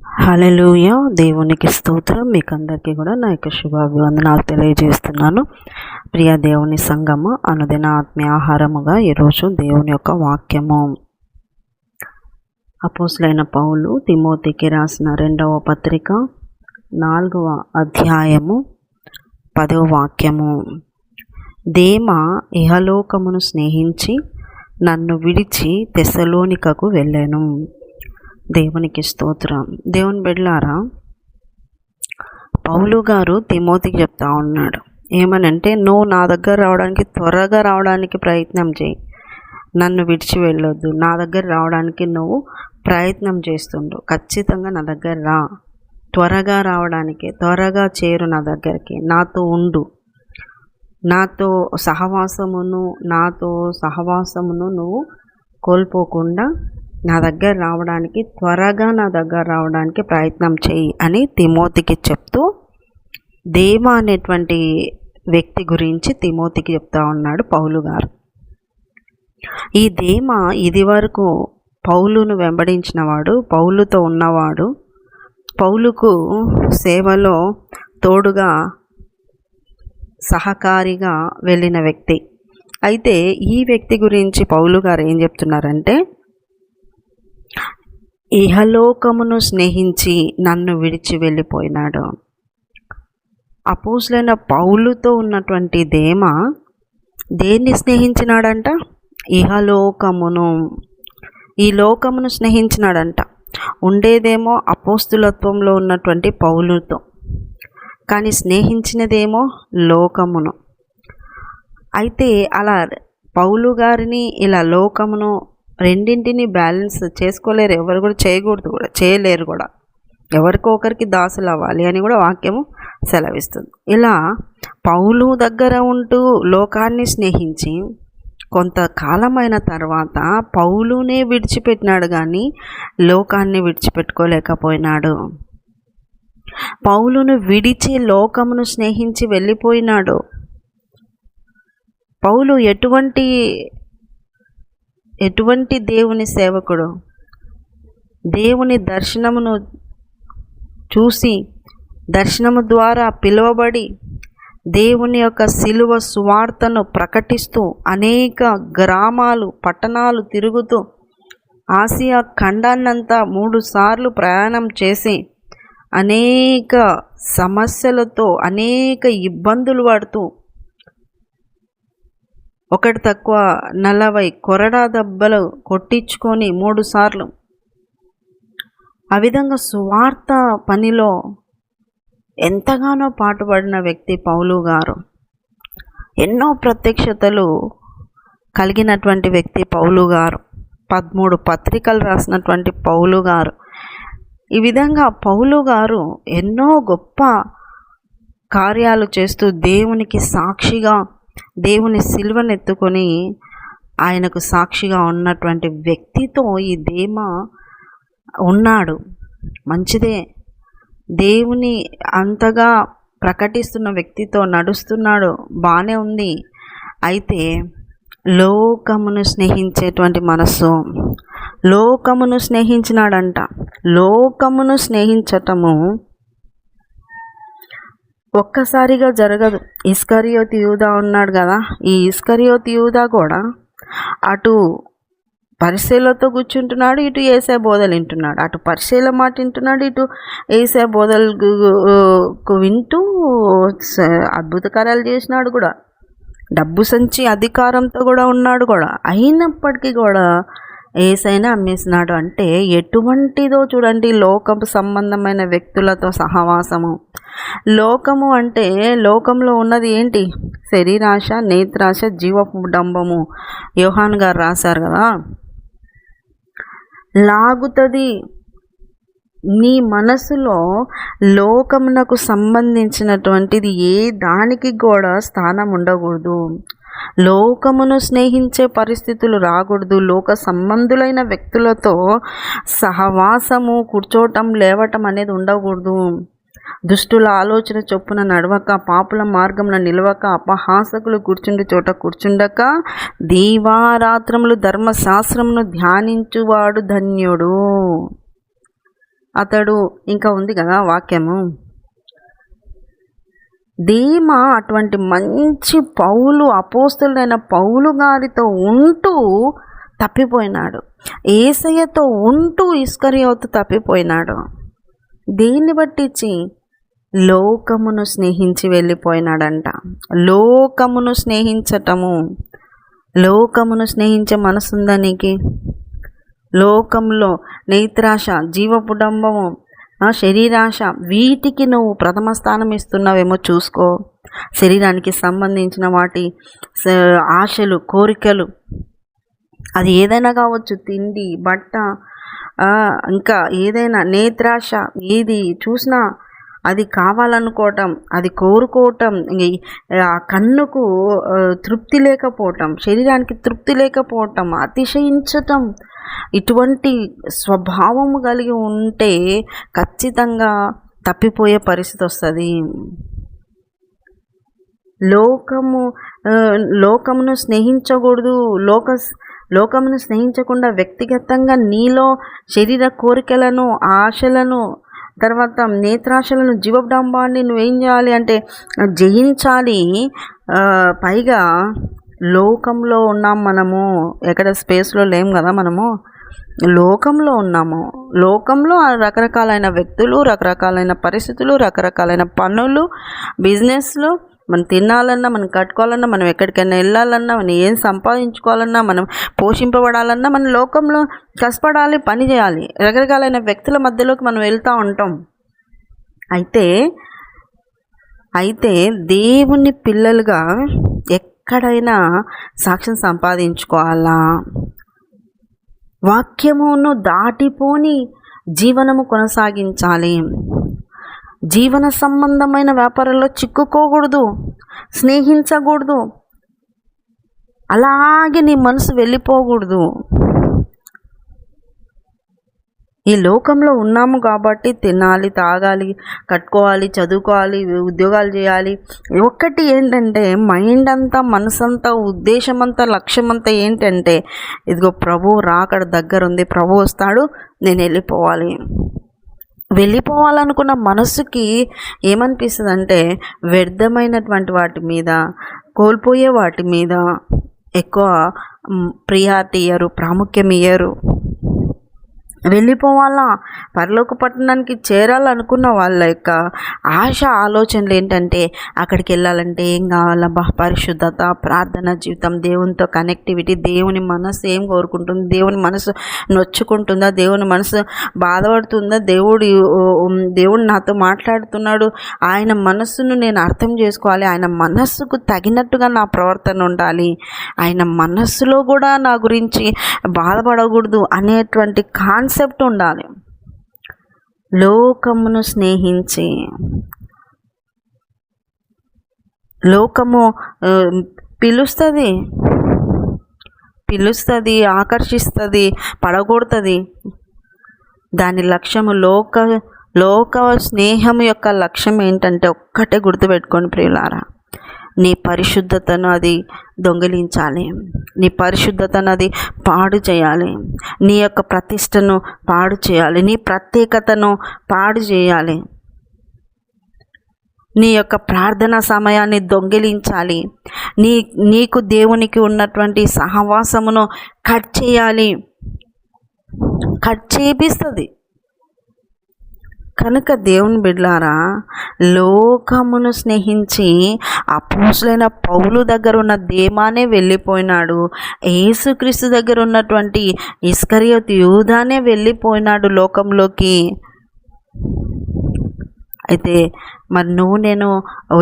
హల్లెలూయా. దేవునికి స్తోత్రం. మీకు అందరికీ కూడా నా యొక్క శుభాభివందనాలు తెలియజేస్తున్నాను. ప్రియ దేవుని సంగమ అనుదిన ఆత్మీయ ఆహారముగా ఈరోజు దేవుని యొక్క వాక్యము అపోస్తలుడైన పౌలు తిమోతికి రాసిన 2వ పత్రిక 4వ అధ్యాయము 10వ వాక్యము. దేమా ఇహలోకమును స్నేహించి నన్ను విడిచి తెస్సలోనికకు వెళ్ళాను. దేవునికి స్తోత్రం. దేవుని బిడ్డలారా, పౌలు గారు తిమోతికి చెప్తా ఉన్నాడు ఏమనంటే, నువ్వు నా దగ్గర రావడానికి త్వరగా రావడానికి ప్రయత్నం చేయి, నన్ను విడిచి వెళ్ళొద్దు, నా దగ్గర రావడానికి నువ్వు ప్రయత్నం చేస్తుండు, ఖచ్చితంగా నా దగ్గర రా, త్వరగా రావడానికి, త్వరగా చేరు నా దగ్గరికి, నాతో ఉండు, నాతో సహవాసమును నువ్వు కోల్పోకుండా నా దగ్గర రావడానికి, త్వరగా నా దగ్గర రావడానికి ప్రయత్నం చేయి అని తిమోతికి చెప్తూ దేమా అనేటువంటి వ్యక్తి గురించి తిమోతికి చెప్తా ఉన్నాడు పౌలు గారు. ఈ దేమా ఇది వరకు పౌలును వెంబడించినవాడు, పౌలుతో ఉన్నవాడు, పౌలుకు సేవలో తోడుగా సహకారిగా వెళ్ళిన వ్యక్తి. అయితే ఈ వ్యక్తి గురించి పౌలు గారు ఏం చెప్తున్నారంటే, ఇహలోకమును స్నేహించి నన్ను విడిచి వెళ్ళిపోయినాడు. అపోస్తలుడైన పౌలుతో ఉన్నటువంటి దేమా దేన్ని స్నేహించినాడంట? ఇహలోకమును, ఈ లోకమును స్నేహించినాడంట. ఉండేదేమో అపోస్తులత్వంలో ఉన్నటువంటి పౌలుతో, కానీ స్నేహించినదేమో లోకమును. అయితే అలా పౌలు గారిని ఇలా లోకమును రెండింటిని బ్యాలెన్స్ చేసుకోలేరు, ఎవరు కూడా చేయకూడదు, కూడా చేయలేరు కూడా. ఎవరికో ఒకరికి దాసులు అవ్వాలి అని కూడా వాక్యము సెలవిస్తుంది. ఇలా పౌలు దగ్గర ఉంటూ లోకాన్ని స్నేహించి కొంతకాలమైన తర్వాత పౌలునే విడిచిపెట్టినాడు, కానీ లోకాన్ని విడిచిపెట్టుకోలేకపోయినాడు. పౌలును విడిచి లోకమును స్నేహించి వెళ్ళిపోయినాడు. పౌలు ఎటువంటి దేవుని సేవకుడు, దేవుని దర్శనమును చూసి దర్శనము ద్వారా పిలువబడి దేవుని యొక్క సిలువ సువార్తను ప్రకటిస్తూ అనేక గ్రామాలు పట్టణాలు తిరుగుతూ ఆసియా ఖండాన్నంతా 3 సార్లు ప్రయాణం చేసి అనేక సమస్యలతో అనేక ఇబ్బందులు పడుతూ ఒకటి తక్కువ 40 కొరడా దెబ్బలు కొట్టించుకొని 3 సార్లు ఆ విధంగా సువార్త పనిలో ఎంతగానో పాటుపడిన వ్యక్తి పౌలు గారు. ఎన్నో ప్రత్యక్షతలు కలిగినటువంటి వ్యక్తి పౌలు గారు. 13 పత్రికలు రాసినటువంటి పౌలు గారు. ఈ విధంగా పౌలు గారు ఎన్నో గొప్ప కార్యాలు చేస్తూ దేవునికి సాక్షిగా, దేవుని సిలువనెత్తుకొని ఆయనకు సాక్షిగా ఉన్నటువంటి వ్యక్తితో ఈ దేమా ఉన్నాడు. మంచిదే, దేవుని అంతగా ప్రకటిస్తున్న వ్యక్తితో నడుస్తున్నాడు, బాగానే ఉంది. అయితే లోకమును స్నేహించేటువంటి మనసు, లోకమును స్నేహించినాడంట. లోకమును స్నేహించటము ఒక్కసారిగా జరగదు. ఇస్కరియోతు యూదా ఉన్నాడు కదా, ఈ ఇస్కరియోతు యూదా కూడా అటు పరిసయ్యులతో కూర్చుంటున్నాడు, ఇటు యేసయ్య బోధలు వింటున్నాడు. అటు పరిసయ్యుల మాట వింటున్నాడు, ఇటు యేసయ్య బోధలు వింటూ అద్భుత కార్యాలు చేసినాడు కూడా. డబ్బు సంచి అధికారంతో కూడా ఉన్నాడు కూడా. అయినప్పటికీ కూడా యేసయ్యని అమ్మేసినాడు. అంటే ఎటువంటిదో చూడండి, లోకపు సంబంధమైన వ్యక్తులతో సహవాసము. లోకము అంటే లోకంలో ఉన్నది ఏంటి? శరీరాశ, నేత్రాశ, జీవడంబము. యోహాన్ గారు రాశారు కదా, లాగుతుంది. నీ మనసులో లోకమునకు సంబంధించినటువంటిది ఏ దానికి కూడా స్థానం ఉండకూడదు. లోకమును స్నేహించే పరిస్థితులు రాకూడదు. లోక సంబంధులైన వ్యక్తులతో సహవాసము, కూర్చోవటం లేవటం అనేది ఉండకూడదు. దుష్టుల ఆలోచన చొప్పున నడవక, పాపుల మార్గమున నిలవక, అపహాసకులు కూర్చుండి చోట కూర్చుండక, దీవారాత్రములు ధర్మశాస్త్రమును ధ్యానించువాడు ధన్యుడు. అతడు ఇంకా ఉంది కదా వాక్యము, దేమా అటువంటి మంచి పౌలు, అపోస్తలుడైన పౌలు గారితో ఉంటూ తప్పిపోయినాడు. యేసయ్యతో ఉంటూ ఇస్కరియోతు తప్పిపోయినాడు. దీన్ని బట్టించి లోకమును స్నేహించి వెళ్ళిపోయినాడంట. లోకమును స్నేహించే మనసుందా నీకు? లోకంలో నేత్రాశ, జీవపుడంబము, శరీరాశ, వీటికి నువ్వు ప్రథమ స్థానం ఇస్తున్నావేమో చూసుకో. శరీరానికి సంబంధించిన వాటి ఆశలు, కోరికలు, అది ఏదైనా కావచ్చు, తిండి, బట్ట, ఇంకా ఏదైనా, నేత్రాశ, ఏది చూసినా అది కావాలనుకోవటం, అది కోరుకోవటం, ఆ కన్నుకు తృప్తి లేకపోవటం, శరీరానికి తృప్తి లేకపోవటం, అతిశయించటం, ఇటువంటి స్వభావము కలిగి ఉంటే ఖచ్చితంగా తప్పిపోయే పరిస్థితి వస్తుంది. లోకమును స్నేహించకూడదు. లోకమును స్నేహించకుండా వ్యక్తిగతంగా నీలో శరీర కోరికలను, ఆశలను, తర్వాత నేత్రాశలను, జీవడాంబాన్ని నువ్వేం చేయాలి అంటే జయించాలి. పైగా లోకంలో ఉన్నాం మనము, ఎక్కడ స్పేస్లో లేం కదా, మనము లోకంలో ఉన్నాము. లోకంలో రకరకాలైన వ్యక్తులు, రకరకాలైన పరిస్థితులు, రకరకాలైన పనులు, బిజినెస్లు, మనం తినాలన్నా, మనం కట్టుకోవాలన్నా, మనం ఎక్కడికైనా వెళ్ళాలన్నా, మనం ఏం సంపాదించుకోవాలన్నా, మనం పోషింపబడాలన్నా మన లోకంలో కష్టపడాలి, పని చేయాలి. రకరకాలైన వ్యక్తుల మధ్యలోకి మనం వెళ్తూ ఉంటాం. అయితే దేవుని పిల్లలుగా ఎక్కడైనా సాక్ష్యం సంపాదించుకోవాలా, వాక్యమును దాటిపోని జీవనము కొనసాగించాలి, జీవన సంబంధమైన వ్యాపారంలో చిక్కుకోకూడదు, స్నేహించకూడదు, అలాగే నీ మనసు వెళ్ళిపోకూడదు. ఈ లోకంలో ఉన్నాము కాబట్టి తినాలి, తాగాలి, కట్టుకోవాలి, చదువుకోవాలి, ఉద్యోగాలు చేయాలి. ఒక్కటి ఏంటంటే మైండ్ అంతా, మనసంతా, ఉద్దేశమంతా, లక్ష్యమంతా ఏంటంటే ఇదిగో ప్రభు రాకడ దగ్గర ఉంది, ప్రభు వస్తాడు, నేను వెళ్ళిపోవాలనుకున్న మనసుకి ఏమనిపిస్తుంది అంటే వ్యర్థమైనటువంటి వాటి మీద, కోల్పోయే వాటి మీద ఎక్కువ ప్రియారిటీ ఇయ్యరు, ప్రాముఖ్యం ఇయ్యరు. వెళ్ళిపోవాలా, పరలోక పట్టణానికి చేరాలనుకున్న వాళ్ళ యొక్క ఆశ, ఆలోచనలు ఏంటంటే అక్కడికి వెళ్ళాలంటే ఏం కావాలబ్బా, పరిశుద్ధత, ప్రార్థన జీవితం, దేవునితో కనెక్టివిటీ, దేవుని మనసు ఏం కోరుకుంటుంది, దేవుని మనసు నొచ్చుకుంటుందా, దేవుని మనసు బాధపడుతుందా, దేవుడు నాతో మాట్లాడుతున్నాడు, ఆయన మనస్సును నేను అర్థం చేసుకోవాలి, ఆయన మనస్సుకు తగినట్టుగా నా ప్రవర్తన ఉండాలి, ఆయన మనస్సులో కూడా నా గురించి బాధపడకూడదు అనేటువంటి కాన్సెప్ట్ ఉండాలి. లోకమును స్నేహించి, లోకము పిలుస్తుంది, ఆకర్షిస్తుంది, పడగొడుతుంది. దాని లక్ష్యము లోక స్నేహం యొక్క లక్ష్యం ఏంటంటే ఒక్కటే గుర్తుపెట్టుకోండి ప్రియులారా, నీ పరిశుద్ధతను అది దొంగిలించాలి, నీ పరిశుద్ధతను అది పాడు చేయాలి, నీ యొక్క ప్రతిష్టను పాడు చేయాలి, నీ ప్రత్యేకతను పాడు చేయాలి, నీ యొక్క ప్రార్థన సమయాన్ని దొంగిలించాలి, నీకు దేవునికి ఉన్నటువంటి సహవాసమును కట్ చేపిస్తుంది. కనుక దేవుని బిడ్డలారా, లోకమును స్నేహించి అపోస్తలుడైన పౌలు దగ్గర ఉన్న దేమానే వెళ్ళిపోయినాడు, యేసుక్రీస్తు దగ్గర ఉన్నటువంటి ఇస్కరియోతు యూదానే వెళ్ళిపోయినాడు లోకంలోకి. అయితే మరి నేను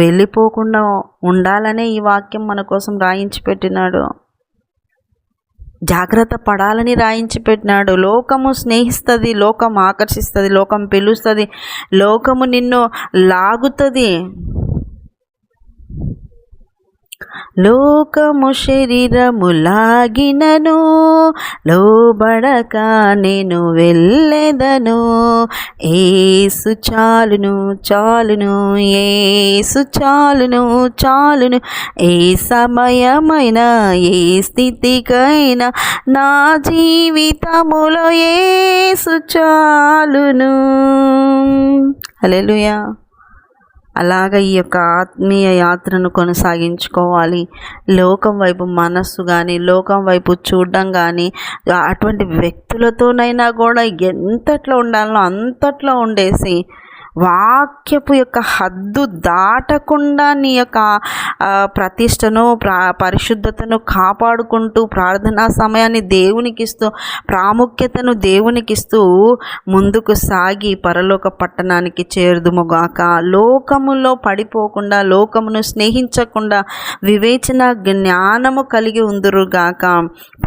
వెళ్ళిపోకుండా ఉండాలనే ఈ వాక్యం మన కోసం రాయించి పెట్టినాడు, జాగ్రత్త పడాలని రాయించి పెట్టినాడు. లోకము స్నేహిస్తుంది, లోకం ఆకర్షిస్తుంది, లోకం పిలుస్తుంది, లోకము నిన్ను లాగుతుంది. లోకము శరీరములాగినను లోబడక నేను వెళ్ళెదను. యేసు చాలును చాలును, యేసు చాలును చాలును, ఏ సమయమైన ఏ స్థితికైనా నా జీవితములో యేసు చాలును. హల్లెలూయా. అలాగ ఈ యొక్క ఆత్మీయ యాత్రను కొనసాగించుకోవాలి. లోకం వైపు మనస్సు కానీ, లోకం వైపు చూడడం కానీ, అటువంటి వ్యక్తులతోనైనా కూడా ఎంతట్లో ఉండాలో అంతట్లో ఉండేసి వాక్యపు యొక్క హద్దు దాటకుండా నీ యొక్క ప్రతిష్టను పరిశుద్ధతను కాపాడుకుంటూ ప్రార్థనా సమయాన్ని దేవునికి ఇస్తూ ప్రాముఖ్యతను దేవునికి ఇస్తూ ముందుకు సాగి పరలోక పట్టణానికి చేరుదుముగాక. లోకములో పడిపోకుండా, లోకమును స్నేహించకుండా వివేచన జ్ఞానము కలిగి ఉందురుగాక.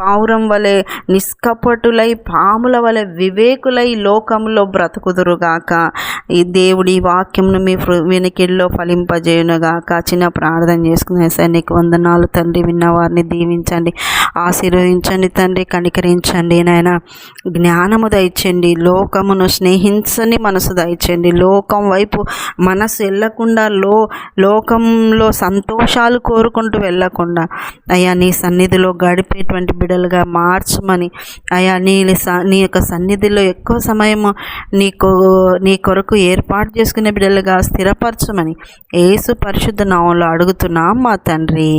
పావురం వలె నిష్కపటులై, పాముల వలె వివేకులై లోకములో బ్రతుకుదురుగాక. ఈ దేవుడి వాక్యంను మీ వెనుకల్లో ఫలింపజేయునుగాక. చిన్న ప్రార్థన చేసుకునే సార్, నీకు వందనాలు తండ్రి. విన్నవారిని దీవించండి, ఆశీర్వదించండి తండ్రి, కనికరించండి నాయన. జ్ఞానము దయచండి, లోకమును స్నేహించని మనసు దయచండి. లోకం వైపు మనసు వెళ్ళకుండా, లోకంలో సంతోషాలు కోరుకుంటూ వెళ్ళకుండా అయ్యా నీ సన్నిధిలో గడిపేటువంటి బిడ్డలుగా మార్చమని అయ్యా, నీ యొక్క సన్నిధిలో ఎక్కువ సమయము నీ కొరకు ఏర్పాటు చేసుకునే బిడ్డలుగా స్థిరపరచమని యేసు పరిశుద్ధ నామములో అడుగుతున్నాం మా తండ్రి.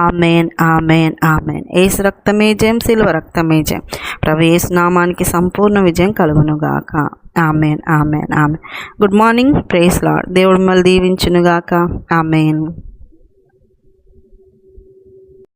Amen amen amen. యేసు రక్తమే జయం, శిలువ రక్తమే జయం. ప్రభు యేసు నామానికి సంపూర్ణ విజయం కలుగునుగాక. Amen amen amen. Good morning, praise Lord. దేవుడు మిమ్మల్ని దీవించునుగాక. ఆమెన్.